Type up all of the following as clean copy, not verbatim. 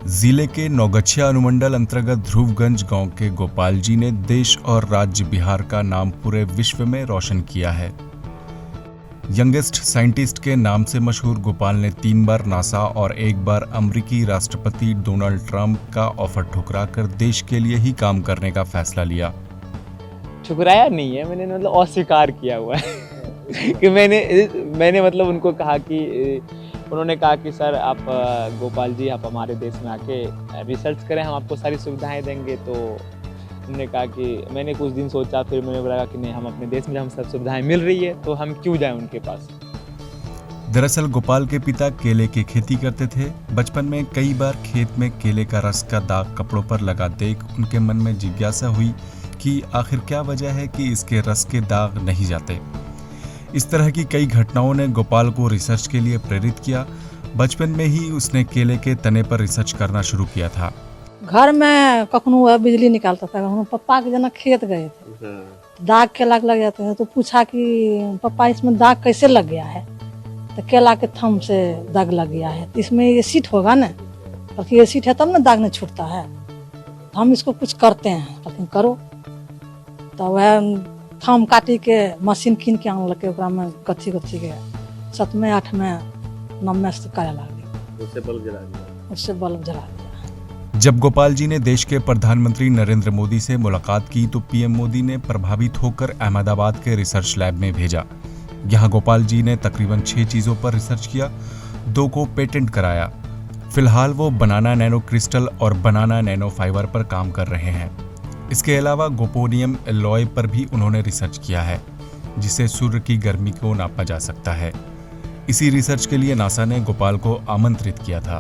जिले के नौगछिया अनुमंडल अंतर्गत ध्रुवगंज गांव के गोपाल जी ने देश और राज्य बिहार का नाम पूरे विश्व में रोशन किया है। यंगेस्ट साइंटिस्ट के नाम से मशहूर गोपाल ने 3 बार नासा और 1 बार अमेरिकी राष्ट्रपति डोनाल्ड ट्रंप का ऑफर ठुकराकर देश के लिए ही काम करने का फैसला लिया। ठुकराया नहीं है, मैंने मतलब अस्वीकार किया हुआ है कि मैंने मतलब उनको कहा कि उन्होंने कहा कि सर आप गोपाल जी आप हमारे देश में आके रिसर्च करें, हम आपको सारी सुविधाएं देंगे। तो उन्होंने कहा कि मैंने कुछ दिन सोचा, फिर मैंने बोला कि नहीं, हम अपने देश में हम सब सुविधाएं मिल रही है तो हम क्यों जाएं उनके पास। दरअसल गोपाल के पिता केले की खेती करते थे। बचपन में कई बार खेत में केले का रस का दाग कपड़ों पर लगा देख उनके मन में जिज्ञासा हुई कि आखिर क्या वजह है कि इसके रस के दाग नहीं जाते। इस तरह की कई घटनाओं ने गोपाल को रिसर्च के लिए प्रेरित किया। बचपन में ही उसने केले के तने पर रिसर्च करना शुरू किया था। घर में कखनो वह बिजली निकालता था, कखनो पप्पा के जना खेत गए थे, दाग केला लग जाते हैं तो पूछा कि पापा इसमें दाग कैसे लग गया है, तो केला के थम से दाग लग गया है, तो इसमें एसिड होगा ना, क्योंकि एसिड है तब ना दाग नहीं छूटता है, हम इसको कुछ करते हैं, लेकिन करो। तो वह थम काटी के मशीन कीन के आनलके, ओकरा में कथी के 7वें 8वें 9वें से करे लगे, उससे बल्ब जला दिया। जब गोपाल जी ने देश के प्रधानमंत्री नरेंद्र मोदी से मुलाकात की तो पीएम मोदी ने प्रभावित होकर अहमदाबाद के रिसर्च लैब में भेजा। यहाँ गोपाल जी ने तकरीबन 6 चीजों पर रिसर्च किया, 2 को पेटेंट कराया। फिलहाल वो बनाना नैनो क्रिस्टल और बनाना नैनो फाइबर पर काम कर रहे हैं। इसके अलावा गोपोनियम एलॉय पर भी उन्होंने रिसर्च किया है, जिसे सूर्य की गर्मी को नापा जा सकता है। इसी रिसर्च के लिए नासा ने गोपाल को आमंत्रित किया था।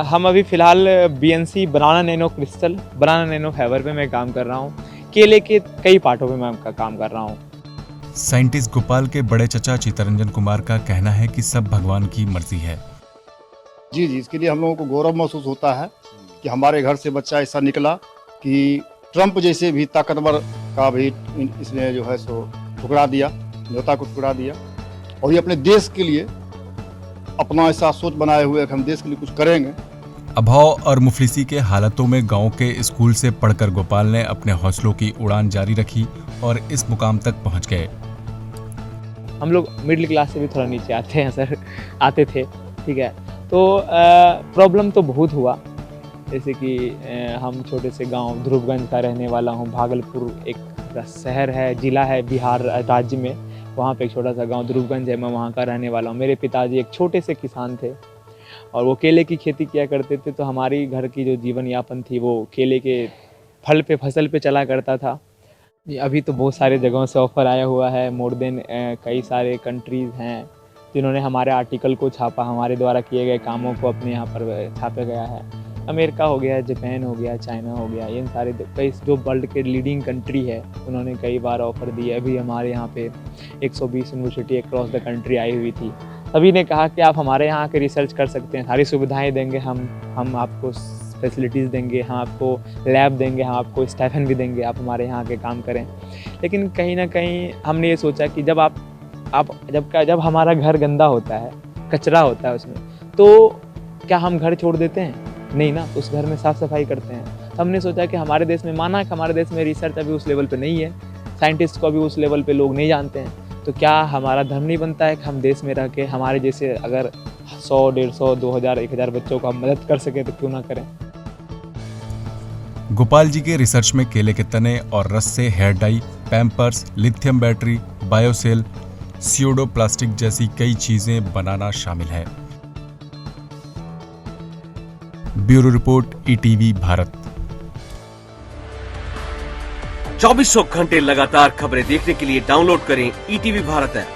हम अभी फिलहाल BNC बनाना नैनो क्रिस्टल, बनाना नैनो फाइबर पे मैं काम कर रहा हूँ। केले के कई पार्टों पे मैं काम कर रहा हूँ। साइंटिस्ट गोपाल के बड़े चचा चित्तरंजन कुमार का कहना है कि सब भगवान की मर्जी है। जी, इसके लिए हम लोगों को गौरव महसूस होता है कि हमारे घर से बच्चा ऐसा निकला कि ट्रंप जैसे भी ताकतवर का भी इसने जो है सो ठुकरा दिया, न्योता को ठुकरा दिया, और ये अपने देश के लिए अपना ऐसा सोच बनाए हुए कि हम देश के लिए कुछ करेंगे। अभाव और मुफलिसी के हालातों में गांव के स्कूल से पढ़कर गोपाल ने अपने हौसलों की उड़ान जारी रखी और इस मुकाम तक पहुंच गए। हम लोग मिडिल क्लास से भी थोड़ा नीचे आते हैं सर, आते थे, ठीक है। तो प्रॉब्लम तो बहुत हुआ, जैसे कि हम छोटे से गांव ध्रुवगंज का रहने वाला हूं। भागलपुर एक शहर है, जिला है बिहार राज्य में, वहां पे एक छोटा सा गांव ध्रुवगंज है, मैं वहां का रहने वाला हूं। मेरे पिताजी एक छोटे से किसान थे और वो केले की खेती किया करते थे, तो हमारी घर की जो जीवन यापन थी वो केले के फल पे फसल पे चला करता था। अभी तो बहुत सारे जगहों से ऑफ़र आया हुआ है, मोर देन कई सारे कंट्रीज़ हैं जिन्होंने हमारे आर्टिकल को छापा, हमारे द्वारा किए गए कामों को अपने यहाँ पर छापा गया है। अमेरिका हो गया, जापान हो गया, चाइना हो गया, इन सारे कई जो वर्ल्ड के लीडिंग कंट्री है उन्होंने कई बार ऑफ़र दिए। अभी हमारे यहाँ पे 120 university across the country I हुई थी। सभी ने कहा कि आप हमारे यहाँ आके रिसर्च कर सकते हैं, सारी सुविधाएं देंगे, हम आपको फैसिलिटीज़ देंगे, हम आपको लैब देंगे, हम आपको स्टाइपेंड भी देंगे, आप हमारे यहाँ आके काम करें। लेकिन कहीं ना कहीं हमने ये सोचा कि जब हमारा घर गंदा होता है, कचरा होता है उसमें, तो क्या हम घर छोड़ देते हैं? नहीं ना, उस घर में साफ़ सफाई करते हैं। तो हमने सोचा कि हमारे देश में, माना कि हमारे देश में रिसर्च अभी उस लेवल पे नहीं है, साइंटिस्ट को अभी उस लेवल पे लोग नहीं जानते हैं, तो क्या हमारा धर्म नहीं बनता है कि हम देश में रह के हमारे जैसे अगर 100, 150, 2000, 1000 बच्चों को हम मदद कर सकें तो क्यों ना करें। गोपाल जी के रिसर्च में केले के तने और रस से hair dye, Pampers, lithium battery, biocell, pseudo plastic जैसी कई चीजें बनाना शामिल है। Bureau report, ETV Bharat. 2400 घंटे लगातार खबरें देखने के लिए डाउनलोड करें ETV भारत ऐप।